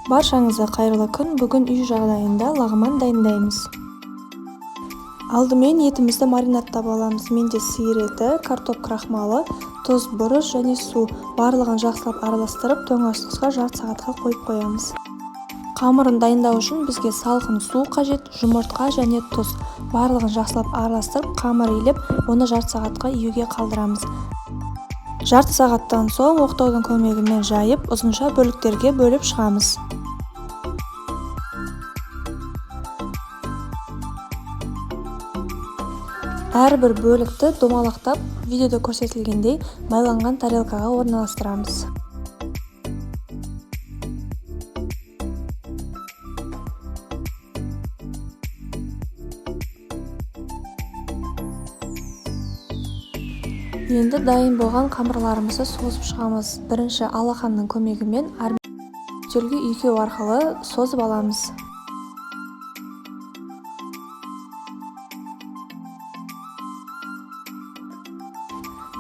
Баршаңызға қайырлы күн. Бүгін үй жағдайында лағман дайындаймыз. Алдымен етімізді маринадтап аламыз. Менде сиыр еті, картоп крахмалы, тұз, бұрыш және су барлығын жақсылап араластырып, тоңазытқышқа жарты сағатқа қойып қоямыз. Қамырын дайындау үшін бізге салқын су қажет, жұмыртқа және тұз барлығын жақсылап араластырып, қамыр илеп, оны жарты сағатқа июге қалдырамыз. Жарты сағаттан соң оқтаудың көмегімен жайып, ұзынша бөліктерге бөліп шығамыз. Әрбір бөлікті домалақтап, видеода көрсетілгендей майланған тарелкаға орналастырамыз. Енді дайын болған қамырларымызды созып шығамыз. Бірінші алақанның көмегімен үстелге үйкеу арқылы созып аламыз.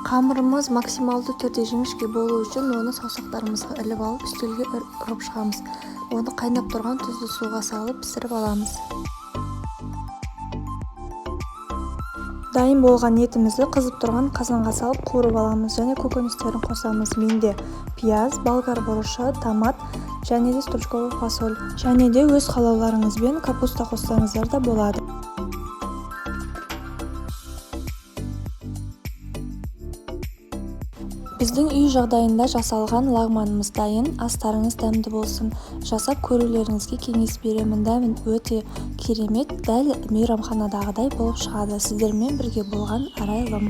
Қамырымыз максималды түрде жіңішке болу үшін оны саусақтарымызға іліп алып үстелге ұрып шығамыз. Оны қайнап тұрған тұзды суға салып пісіріп аламыз. Дайын болған етімізді қызып тұрған қазанға салып қуырып аламыз және көкөністерін қосамыз. Менде пияз, болгар бұрышы, томат және де стручковый фасоль. Және де өз қалауларыңызбен капуста қоссаңыздар да болады. Біздің үй жағдайында жасалған лағманымыз дайын. Астарыңыз дәмді болсын. Жасап көрулеріңізге кеңес беремін. Дәмін өте керемет, дәл мейрамханадағыдай болып шығады. Сіздермен бірге болған арайлым.